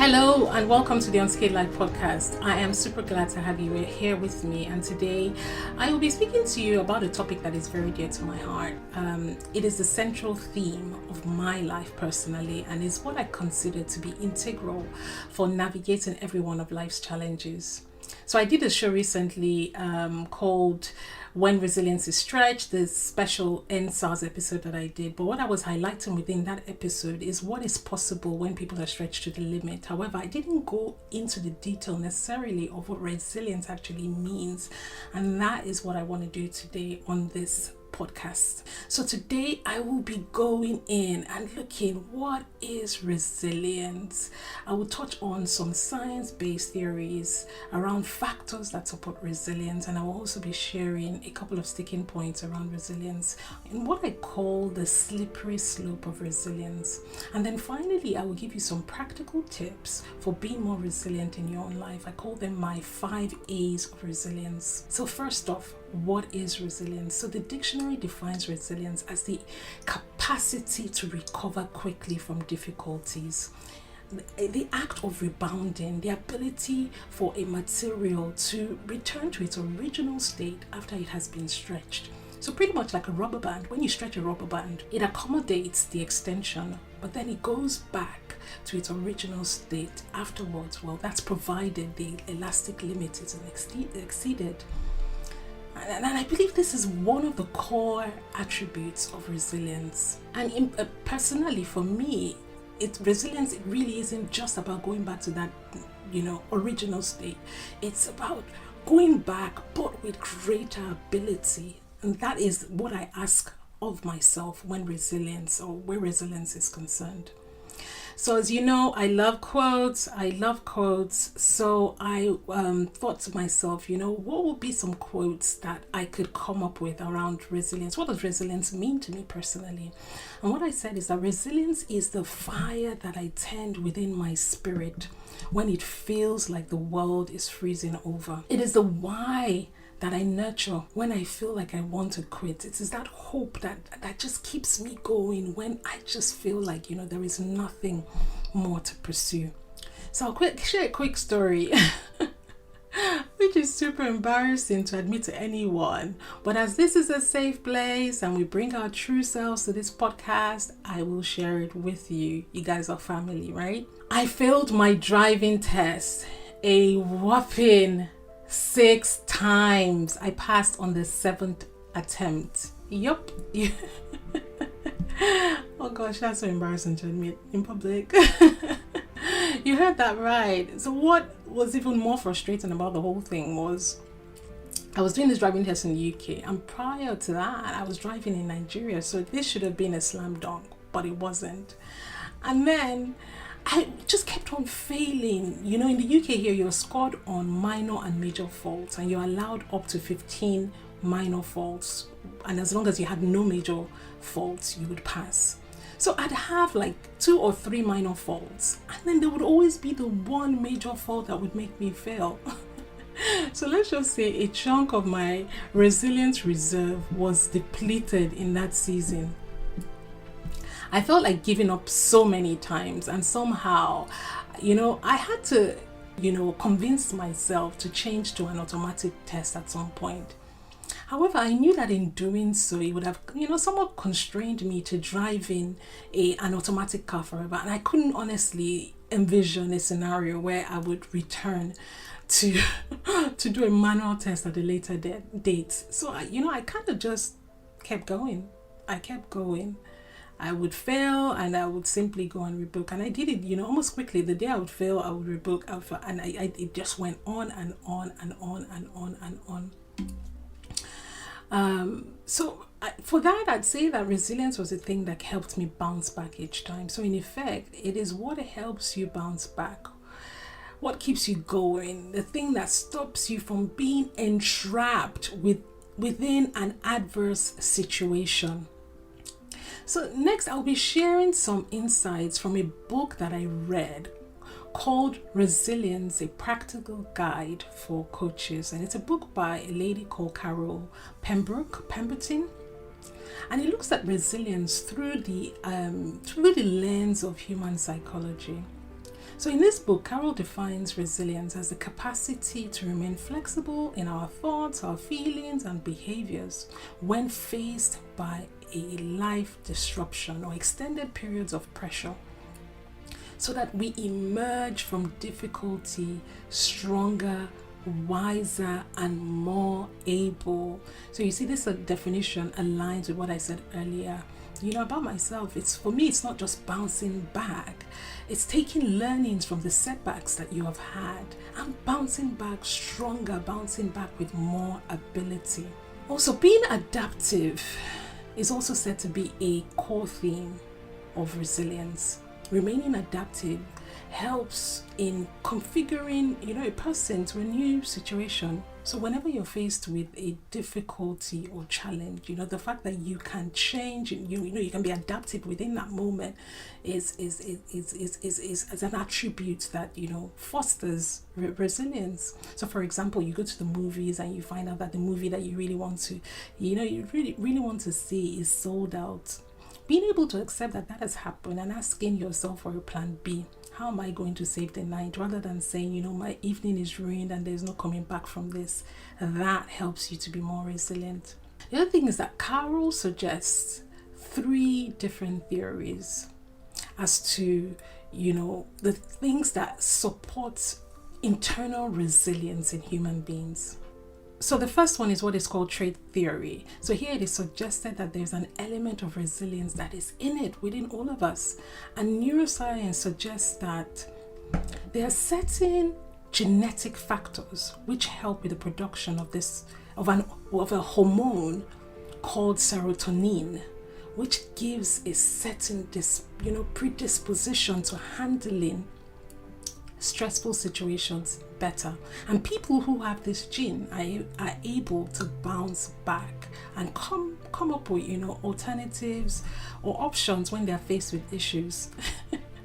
Hello and welcome to the Unscathed Life Podcast. I am super glad to have you here with me, and today I will be speaking to you about a topic that is very dear to my heart. It is the central theme of my life personally, and is what I consider to be integral for navigating every one of life's challenges. So I did a show recently called When Resilience is Stretched, this special NSARS episode that I did. But what I was highlighting within that episode is what is possible when people are stretched to the limit. However, I didn't go into the detail necessarily of what resilience actually means. And that is what I want to do today on this podcast. So today I will be going in and looking what is resilience. I will touch on some science-based theories around factors that support resilience, and I will also be sharing a couple of sticking points around resilience in what I call the slippery slope of resilience. And then finally I will give you some practical tips for being more resilient in your own life. I call them my 5 A's of resilience. So first off, what is resilience? So the dictionary defines resilience as the capacity to recover quickly from difficulties, the act of rebounding, the ability for a material to return to its original state after it has been stretched. So pretty much like a rubber band. When you stretch a rubber band, it accommodates the extension, but then it goes back to its original state afterwards. Well, that's provided the elastic limit isn't exceeded. And I believe this is one of the core attributes of resilience. And personally, for me, resilience, it really isn't just about going back to that, original state. It's about going back, but with greater ability. And that is what I ask of myself where resilience is concerned. So as you know, I love quotes. So I thought to myself, what would be some quotes that I could come up with around resilience? What does resilience mean to me personally? And what I said is that resilience is the fire that I tend within my spirit when it feels like the world is freezing over. It is the why that I nurture when I feel like I want to quit. It is that hope that just keeps me going when I just feel like, there is nothing more to pursue. So I'll share a quick story, which is super embarrassing to admit to anyone. But as this is a safe place and we bring our true selves to this podcast, I will share it with you. You guys are family, right? I failed my driving test a whopping 6 times. I passed on the 7th attempt. Yup. Oh gosh, that's so embarrassing to admit in public. You heard that right. So what was even more frustrating about the whole thing was I was doing this driving test in the UK, and prior to that I was driving in Nigeria, so this should have been a slam dunk, but it wasn't. And then I just kept on failing. In the UK here, you're scored on minor and major faults, and you're allowed up to 15 minor faults. And as long as you had no major faults, you would pass. So I'd have like 2 or 3 minor faults, and then there would always be the one major fault that would make me fail. So let's just say a chunk of my resilience reserve was depleted in that season. I felt like giving up so many times, and somehow, I had to, convince myself to change to an automatic test at some point. However, I knew that in doing so, it would have, somewhat constrained me to driving an automatic car forever. And I couldn't honestly envision a scenario where I would return to do a manual test at a later date. So, I kind of just kept going. I would fail and I would simply go and rebook. And I did it, almost quickly. The day I would fail, I would rebook. And it just went on and on and on and on and on. For that, I'd say that resilience was a thing that helped me bounce back each time. So in effect, it is what helps you bounce back. What keeps you going. The thing that stops you from being entrapped within an adverse situation. So next, I'll be sharing some insights from a book that I read called Resilience, a Practical Guide for Coaches. And it's a book by a lady called Carol Pemberton. And it looks at resilience through the lens of human psychology. So in this book, Carol defines resilience as the capacity to remain flexible in our thoughts, our feelings, and behaviors when faced by a life disruption or extended periods of pressure, so that we emerge from difficulty stronger, wiser, and more able. So you see, this definition aligns with what I said earlier. About myself, for me, it's not just bouncing back. It's taking learnings from the setbacks that you have had and bouncing back stronger, bouncing back with more ability. Also, being adaptive is also said to be a core theme of resilience. Remaining adaptive helps in configuring, a person to a new situation. So whenever you're faced with a difficulty or challenge, the fact that you can change, you can be adaptive within that moment is an attribute that, fosters resilience. So for example, you go to the movies and you find out that the movie that you really want to, you really want to see is sold out. Being able to accept that has happened and asking yourself for a plan B. How am I going to save the night? Rather than saying, my evening is ruined and there's no coming back from this. That helps you to be more resilient. The other thing is that Carol suggests 3 different theories as to, the things that support internal resilience in human beings. So the first one is what is called trait theory. So here it is suggested that there's an element of resilience that is innate within all of us. And neuroscience suggests that there are certain genetic factors which help with the production of a hormone called serotonin, which gives a certain predisposition to handling stressful situations better. And people who have this gene are able to bounce back and come up with alternatives or options when they're faced with issues.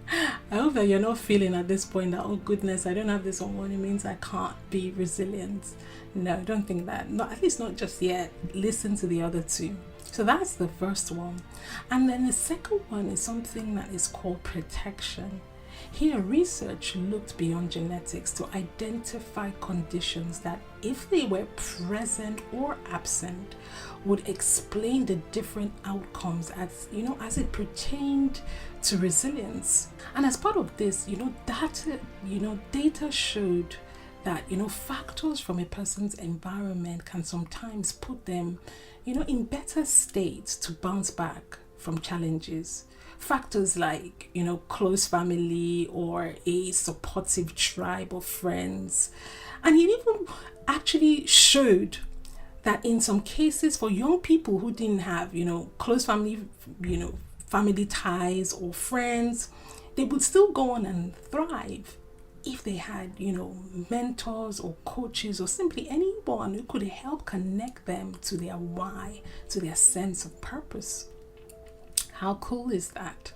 I hope that you're not feeling at this point that, oh goodness, I don't have this hormone, it means I can't be resilient. No, don't think that. At least not just yet. Listen to the other 2. So that's the first one. And then the second one is something that is called protection. Here, research looked beyond genetics to identify conditions that, if they were present or absent, would explain the different outcomes as it pertained to resilience. And as part of this, data showed that, factors from a person's environment can sometimes put them, in better state to bounce back from challenges. Factors like, close family or a supportive tribe of friends. And it even actually showed that in some cases for young people who didn't have, close family ties or friends, they would still go on and thrive if they had, mentors or coaches or simply anyone who could help connect them to their why, to their sense of purpose. How cool is that?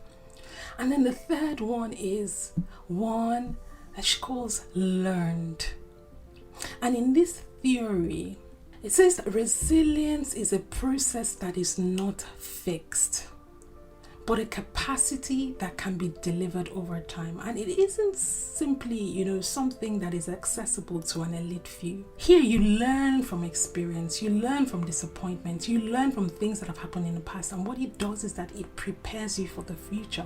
And then the third one is one that she calls learned. And in this theory, it says that resilience is a process that is not fixed, but a capacity that can be delivered over time. And it isn't simply, something that is accessible to an elite few. Here you learn from experience, you learn from disappointment, you learn from things that have happened in the past. And what it does is that it prepares you for the future.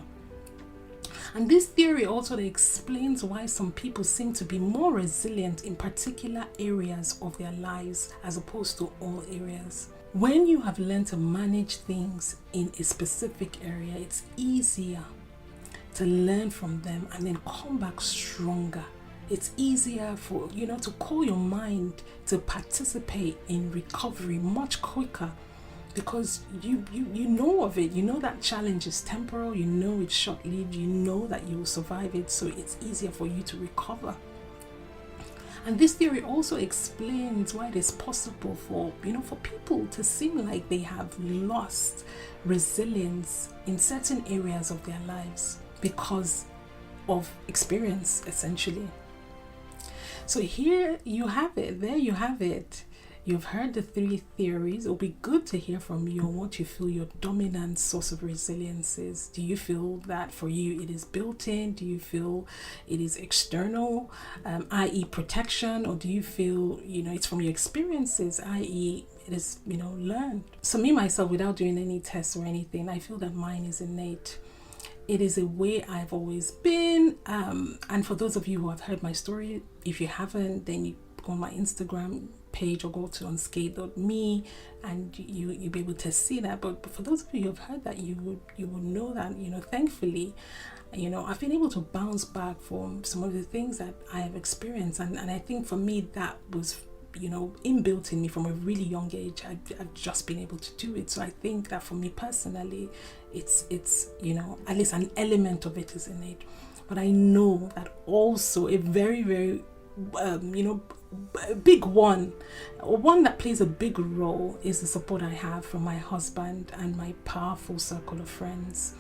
And this theory also explains why some people seem to be more resilient in particular areas of their lives as opposed to all areas. When you have learned to manage things in a specific area, it's easier to learn from them and then come back stronger. It's easier for, to call your mind to participate in recovery much quicker because you know of it. You know that challenge is temporal, you know it's short-lived, you know that you will survive it, so it's easier for you to recover. And this theory also explains why it is possible for people to seem like they have lost resilience in certain areas of their lives because of experience, essentially. So here you have it, there you have it. You've heard the 3 theories. It'll be good to hear from you on what you feel your dominant source of resilience is. Do you feel that for you it is built in? Do you feel it is external, i.e. protection? Or do you feel, it's from your experiences, i.e. it is, learned? So me, myself, without doing any tests or anything, I feel that mine is innate. It is a way I've always been. And for those of you who have heard my story, if you haven't, then you go on my Instagram page or go to unscathed.me and you'll be able to see that. But for those of you who have heard that, you will know that, thankfully, I've been able to bounce back from some of the things that I have experienced. And I think for me, that was inbuilt in me from a really young age. I've just been able to do it. So I think that for me personally, it's at least an element of it is innate. But I know that also a very, very a big one that plays a big role is the support I have from my husband and my powerful circle of friends.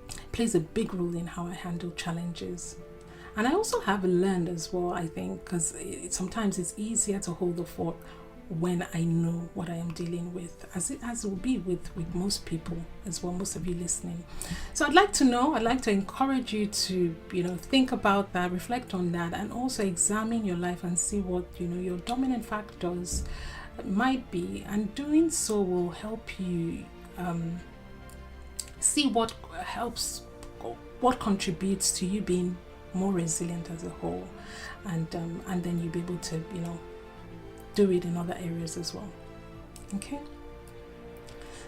It plays a big role in how I handle challenges. And I also have learned as well, I think, because sometimes it's easier to hold the fort when I know what I am dealing with, as it will be with most people as well, most of you listening. So I'd like to encourage you to, think about that, reflect on that, and also examine your life and see what, your dominant factors might be. And doing so will help you see what contributes to you being more resilient as a whole, and then you'll be able to do it in other areas as well. Okay,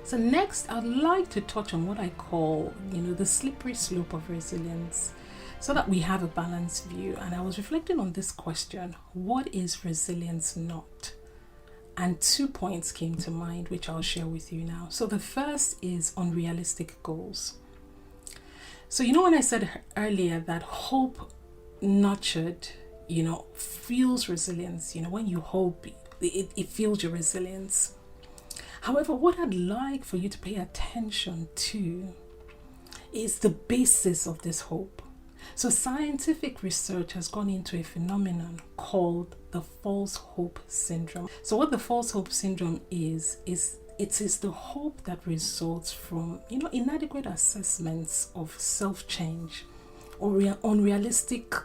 so next I'd like to touch on what I call the slippery slope of resilience, so that we have a balanced view. And I was reflecting on this question: what is resilience not? And 2 points came to mind, which I'll share with you now. So the first is unrealistic goals. So when I said earlier that hope nurtured, fuels resilience, when you hope, it fuels your resilience. However, what I'd like for you to pay attention to is the basis of this hope. So scientific research has gone into a phenomenon called the false hope syndrome. So what the false hope syndrome is it is the hope that results from, inadequate assessments of self-change or unrealistic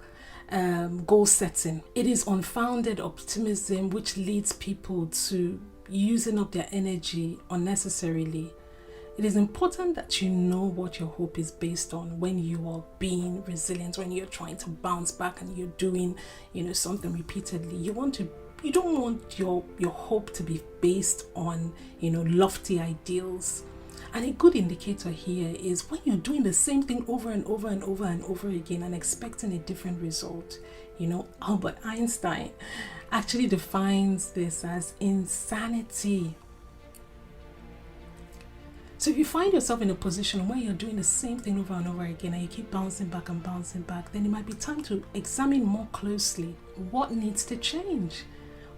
goal setting. It is unfounded optimism which leads people to using up their energy unnecessarily. It is important that you know what your hope is based on when you are being resilient, when you're trying to bounce back and you're doing, something repeatedly. You don't want your hope to be based on, lofty ideals. And a good indicator here is when you're doing the same thing over and over and over and over again and expecting a different result. Albert Einstein actually defines this as insanity. So if you find yourself in a position where you're doing the same thing over and over again and you keep bouncing back, then it might be time to examine more closely what needs to change.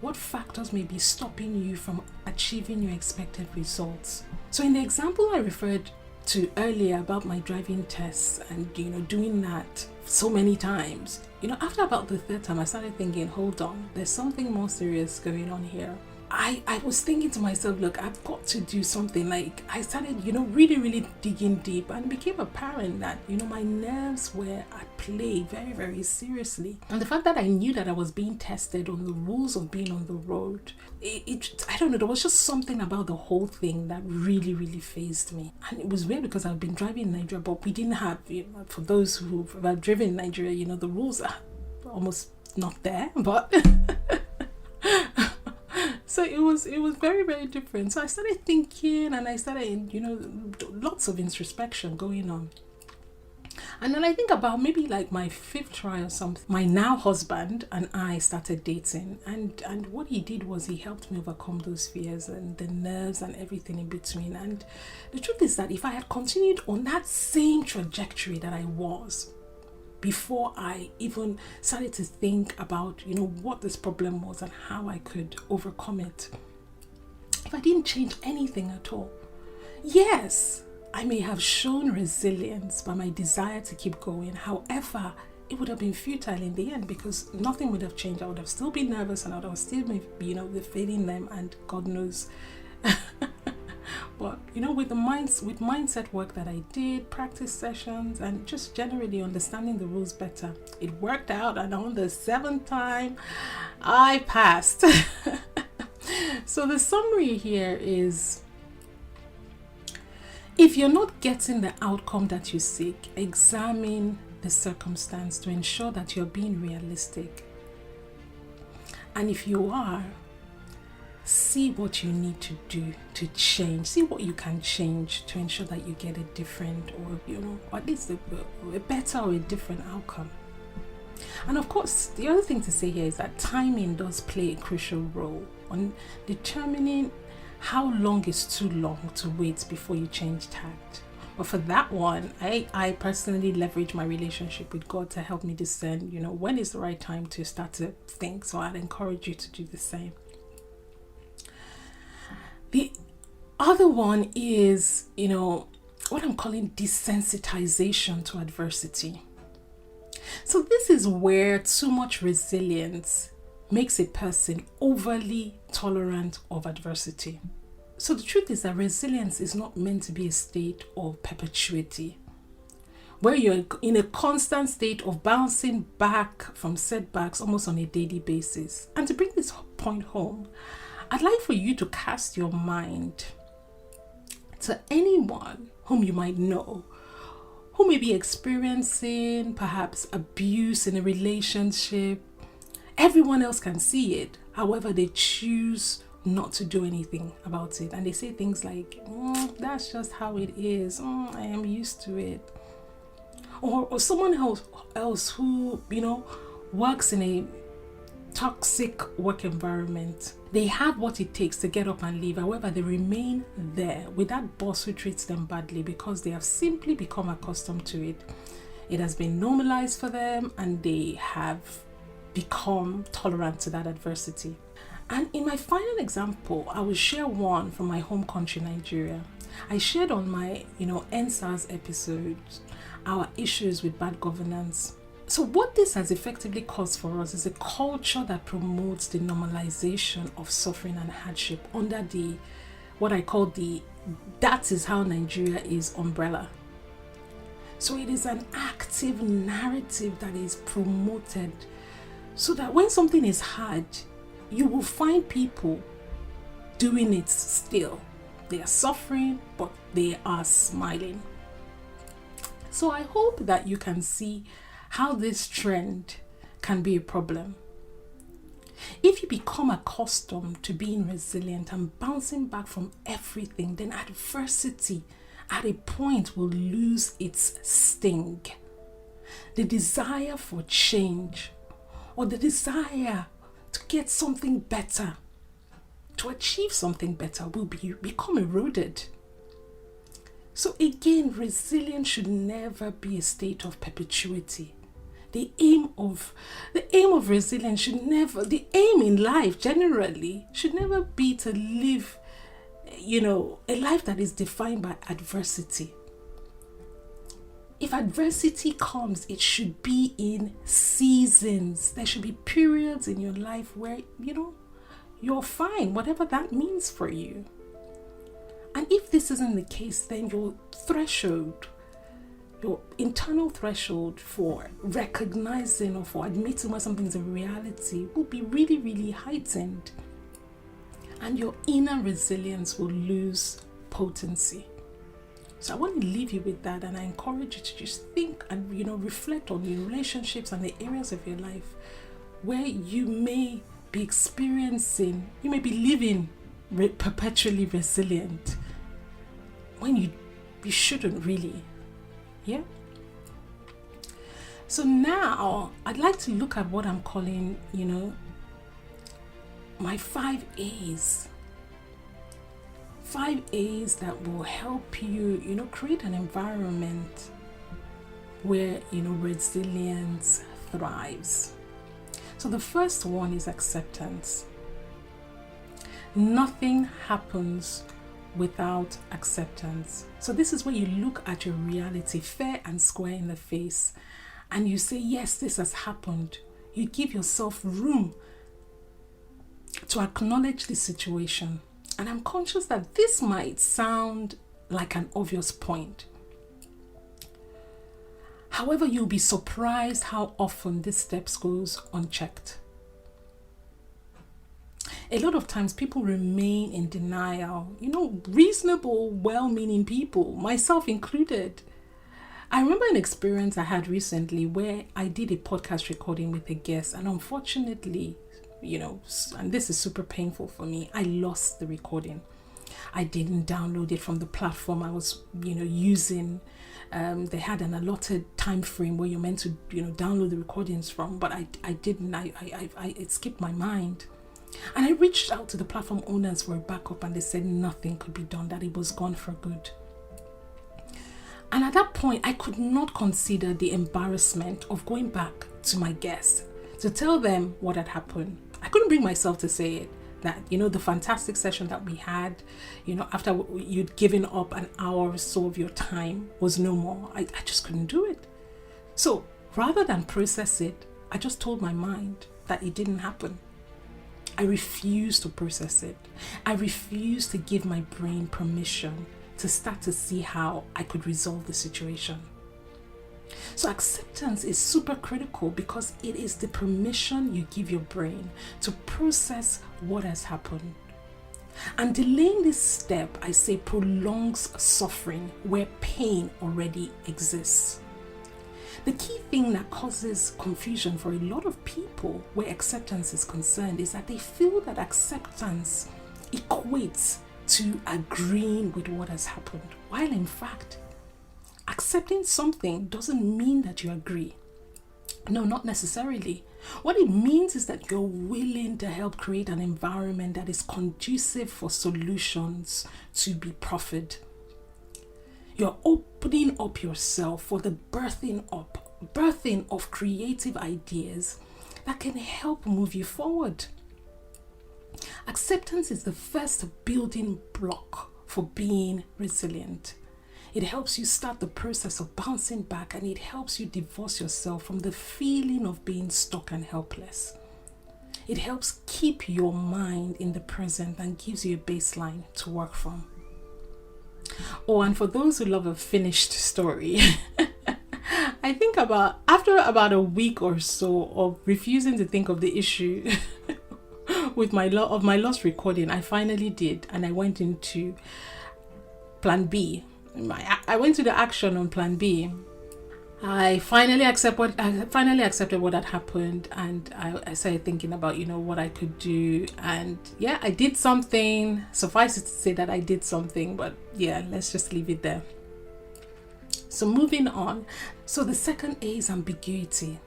What factors may be stopping you from achieving your expected results? So in the example I referred to earlier about my driving tests and, doing that so many times, after about the 3rd time, I started thinking, hold on, there's something more serious going on here. I was thinking to myself, look, I've got to do something. Like I started, really, really digging deep, and it became apparent that, my nerves were at play very, very seriously. And the fact that I knew that I was being tested on the rules of being on the road, I don't know, there was just something about the whole thing that really, really fazed me. And it was weird because I've been driving in Nigeria, but we didn't have, for those who have driven in Nigeria, the rules are almost not there, but so it was very, very different. So I started thinking, and I started, lots of introspection going on. And then I think about maybe like my 5th try or something. My now husband and I started dating, and what he did was he helped me overcome those fears and the nerves and everything in between. And the truth is that if I had continued on that same trajectory that I was before I even started to think about, what this problem was and how I could overcome it, if I didn't change anything at all, yes, I may have shown resilience by my desire to keep going. However, it would have been futile in the end, because nothing would have changed. I would have still been nervous, and I would have still been, failing them, and God knows. But with mindset work that I did, practice sessions, and just generally understanding the rules better, it worked out, and on the 7th time I passed. So the summary here is, if you're not getting the outcome that you seek, examine the circumstance to ensure that you're being realistic. And if you are, see what you need to do to change. See what you can change to ensure that you get a different, or at least a better or a different outcome. And of course, the other thing to say here is that timing does play a crucial role on determining how long is too long to wait before you change tact. But for that one, I personally leverage my relationship with God to help me discern, when is the right time to start to think. So I'd encourage you to do the same. The other one is, what I'm calling desensitization to adversity. So this is where too much resilience makes a person overly tolerant of adversity. So the truth is that resilience is not meant to be a state of perpetuity, where you're in a constant state of bouncing back from setbacks almost on a daily basis. And to bring this point home, I'd like for you to cast your mind to anyone whom you might know who may be experiencing perhaps abuse in a relationship. Everyone else can see it. However, they choose not to do anything about it. And they say things like, that's just how it is. I am used to it. Or someone else who, works in a toxic work environment. They have what it takes to get up and leave. However, they remain there with that boss who treats them badly because they have simply become accustomed to it. It has been normalized for them, and they have become tolerant to that adversity. And in my final example, I will share one from my home country, Nigeria. I shared on my, NSAS episode our issues with bad governance. So what this has effectively caused for us is a culture that promotes the normalization of suffering and hardship under what I call that is how Nigeria is umbrella. So it is an active narrative that is promoted so that when something is hard, you will find people doing it still. They are suffering, but they are smiling. So I hope that you can see how this trend can be a problem. If you become accustomed to being resilient and bouncing back from everything, then adversity at a point will lose its sting. The desire for change, or the desire to get something better, to achieve something better, will become eroded. So again, resilience should never be a state of perpetuity. The aim of resilience should never, the aim in life generally should never be to live, a life that is defined by adversity. If adversity comes, it should be in seasons. There should be periods in your life where, you're fine, whatever that means for you. And if this isn't the case, then your internal threshold for recognizing or for admitting when something's a reality will be really, really heightened. And your inner resilience will lose potency. So I want to leave you with that, and I encourage you to just think and reflect on your relationships and the areas of your life where you may be experiencing, you may be living perpetually resilient when you shouldn't really. Yeah. So now I'd like to look at what I'm calling, my 5 A's. 5 A's that will help you, create an environment where, resilience thrives. So the first one is acceptance. Nothing happens without acceptance. So this is where you look at your reality fair and square in the face and you say, yes, this has happened, you give yourself room to acknowledge the situation. And I'm conscious that this might sound like an obvious point. However, you'll be surprised how often this steps goes unchecked. A lot of times people remain in denial, reasonable, well-meaning people, myself included. I remember an experience I had recently where I did a podcast recording with a guest, and unfortunately, and this is super painful for me, I lost the recording. I didn't download it from the platform I was, using. They had an allotted time frame where you're meant to, download the recordings from, but I didn't. It skipped my mind. And I reached out to the platform owners for a backup, and they said nothing could be done, that it was gone for good. And at that point, I could not consider the embarrassment of going back to my guests to tell them what had happened. I couldn't bring myself to say it, that, the fantastic session that we had, after you'd given up an hour or so of your time was no more. I just couldn't do it. So rather than process it, I just told my mind that it didn't happen. I refused to process it. I refused to give my brain permission to start to see how I could resolve the situation. So acceptance is super critical because it is the permission you give your brain to process what has happened. And delaying this step, I say, prolongs suffering where pain already exists. The key thing that causes confusion for a lot of people where acceptance is concerned is that they feel that acceptance equates to agreeing with what has happened, while in fact, accepting something doesn't mean that you agree. No, not necessarily. What it means is that you're willing to help create an environment that is conducive for solutions to be proffered. You're opening up yourself for the birthing of creative ideas that can help move you forward. Acceptance is the first building block for being resilient. It helps you start the process of bouncing back, and it helps you divorce yourself from the feeling of being stuck and helpless. It helps keep your mind in the present and gives you a baseline to work from. Oh, and for those who love a finished story, I think after about a week or so of refusing to think of the issue with my lost recording, I finally did, and I went into plan B. I went to the action on plan B. I finally accepted what had happened, and I started thinking about, what I could do. And yeah, I did something. Suffice it to say that I did something, but yeah, let's just leave it there. So moving on. So the second A is ambiguity.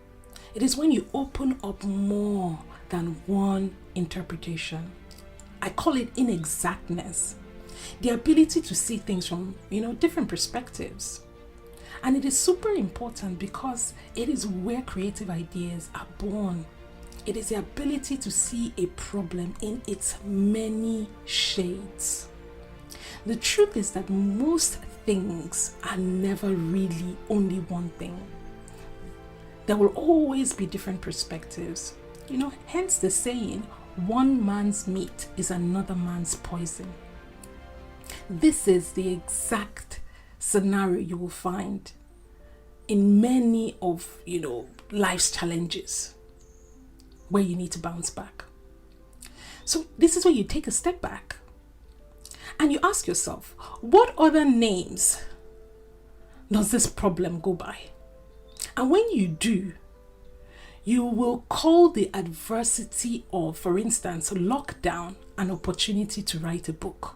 It is when you open up more than one interpretation. I call it inexactness. The ability to see things from, different perspectives. And it is super important because it is where creative ideas are born. It is the ability to see a problem in its many shades. The truth is that most things are never really only one thing. There will always be different perspectives. Hence the saying, one man's meat is another man's poison. This is the exact scenario you will find in many of, life's challenges where you need to bounce back. So this is where you take a step back and you ask yourself, what other names does this problem go by? And when you do, you will call the adversity of, for instance, lockdown, an opportunity to write a book.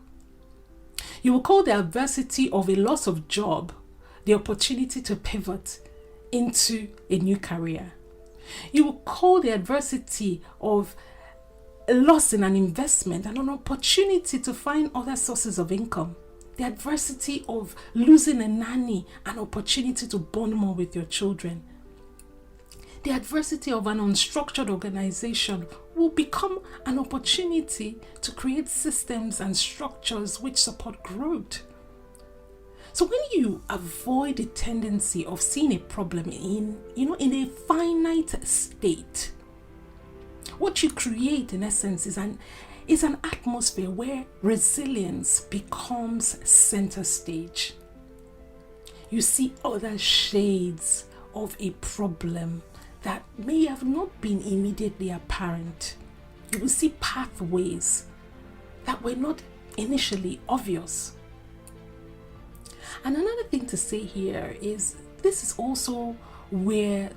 You will call the adversity of a loss of job the opportunity to pivot into a new career. You will call the adversity of a loss in an investment and an opportunity to find other sources of income. The adversity of losing a nanny, an opportunity to bond more with your children. The adversity of an unstructured organization will become an opportunity to create systems and structures which support growth. So when you avoid the tendency of seeing a problem in a finite state, what you create in essence is an atmosphere where resilience becomes center stage. You see other shades of a problem that may have not been immediately apparent. You will see pathways that were not initially obvious. And another thing to say here is this is also where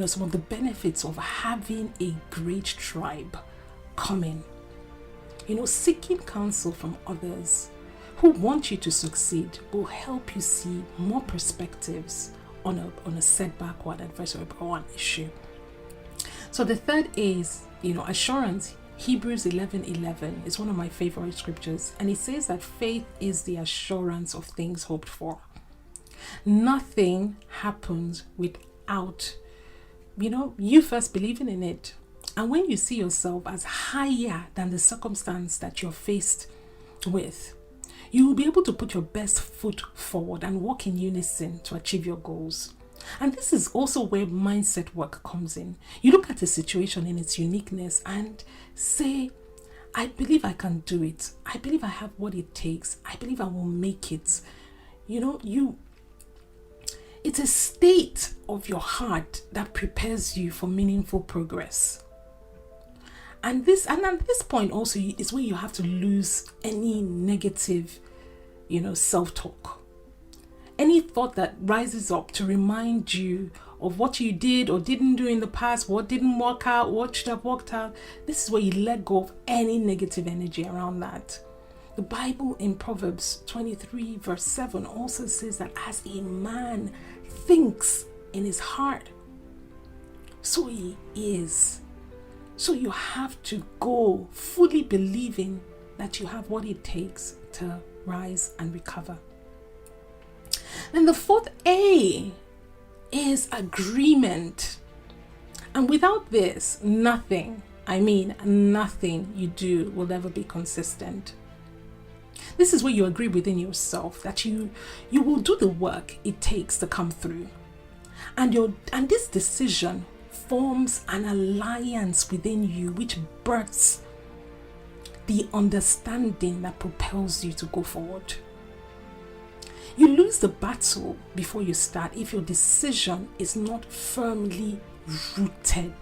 some of the benefits of having a great tribe come in. Seeking counsel from others who want you to succeed will help you see more perspectives on a setback or an adversary or an issue. So the third is, assurance. Hebrews 11:11 is one of my favorite scriptures, and it says that faith is the assurance of things hoped for. Nothing happens without, you first believing in it. And when you see yourself as higher than the circumstance that you're faced with, you will be able to put your best foot forward and walk in unison to achieve your goals. And this is also where mindset work comes in. You look at a situation in its uniqueness and say, I believe I can do it. I believe I have what it takes. I believe I will make it. It's a state of your heart that prepares you for meaningful progress. And at this point also is where you have to lose any negative, self-talk. Any thought that rises up to remind you of what you did or didn't do in the past, what didn't work out, what should have worked out, this is where you let go of any negative energy around that. The Bible in Proverbs 23 verse 7 also says that as a man thinks in his heart, so he is. So you have to go fully believing that you have what it takes to rise and recover. Then the fourth A is agreement. And without this, nothing you do will ever be consistent. This is where you agree within yourself that you will do the work it takes to come through. And this decision forms an alliance within you which births the understanding that propels you to go forward. You lose the battle before you start if your decision is not firmly rooted.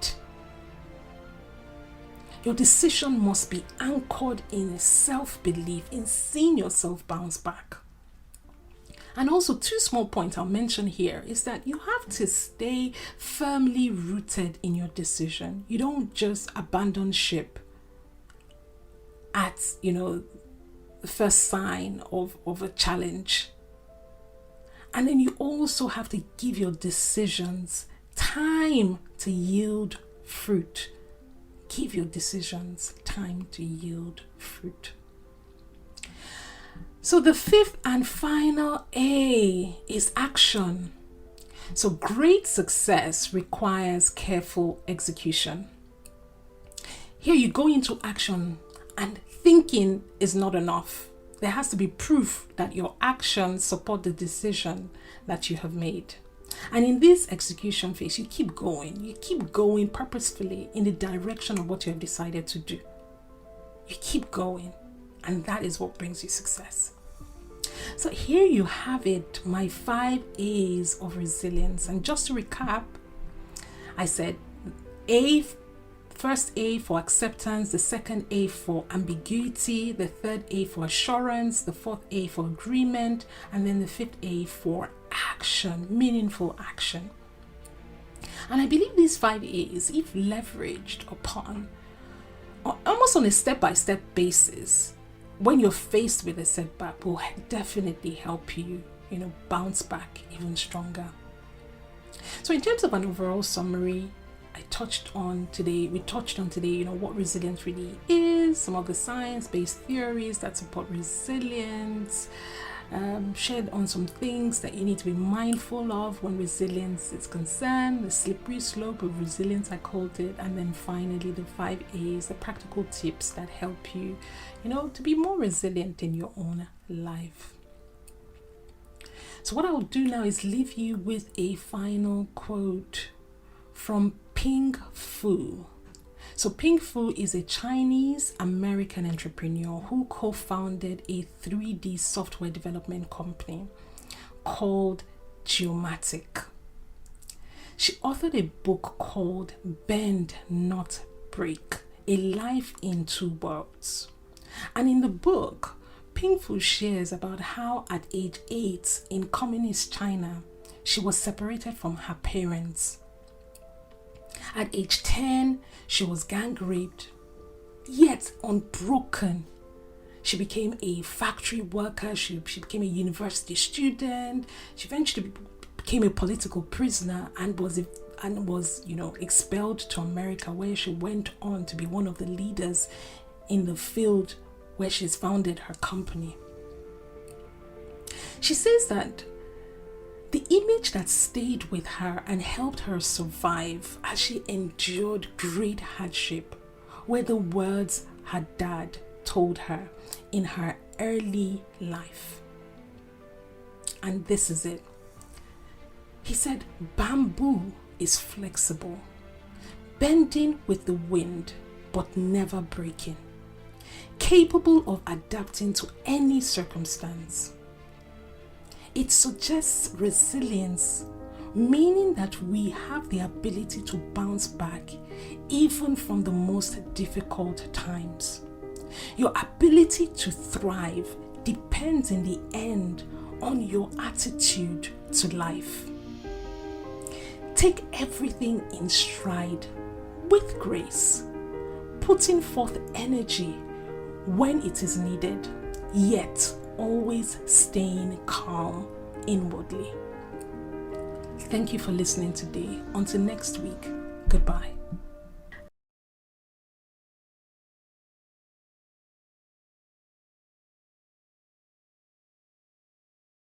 Your decision must be anchored in self-belief, in seeing yourself bounce back. And also, two small points I'll mention here is that you have to stay firmly rooted in your decision. You don't just abandon ship at, the first sign of a challenge. And then you also have to give your decisions time to yield fruit. Give your decisions time to yield fruit. So the fifth and final A is action. So great success requires careful execution. Here you go into action, and thinking is not enough. There has to be proof that your actions support the decision that you have made. And in this execution phase, you keep going purposefully in the direction of what you have decided to do. You keep going, and that is what brings you success. So here you have it, my 5 A's of resilience. And just to recap, I said first A for acceptance, the second A for ambiguity, the third A for assurance, the fourth A for agreement, and then the fifth A for action, meaningful action. And I believe these 5 A's, if leveraged upon, almost on a step-by-step basis, when you're faced with a setback, will definitely help you, bounce back even stronger. So in terms of an overall summary, we touched on today, what resilience really is, some of the science-based theories that support resilience, shared on some things that you need to be mindful of when resilience is concerned, the slippery slope of resilience, I called it, and then finally the 5 A's, the practical tips that help you, to be more resilient in your own life. So what I'll do now is leave you with a final quote from Ping Fu. So Ping Fu is a Chinese-American entrepreneur who co-founded a 3D software development company called Geomatic. She authored a book called Bend Not Break, A Life in Two Worlds. And in the book, Ping Fu shares about how at age 8 in communist China, she was separated from her parents. At age 10, she was gang raped, yet unbroken. She became a factory worker, she became a university student, she eventually became a political prisoner and was expelled to America, where she went on to be one of the leaders in the field where she's founded her company. She says that the image that stayed with her and helped her survive as she endured great hardship were the words her dad told her in her early life. And this is it. He said, "Bamboo is flexible, bending with the wind, but never breaking, capable of adapting to any circumstance. It suggests resilience, meaning that we have the ability to bounce back even from the most difficult times. Your ability to thrive depends in the end on your attitude to life. Take everything in stride with grace, putting forth energy when it is needed, yet always staying calm inwardly." Thank you for listening today. Until next week, goodbye.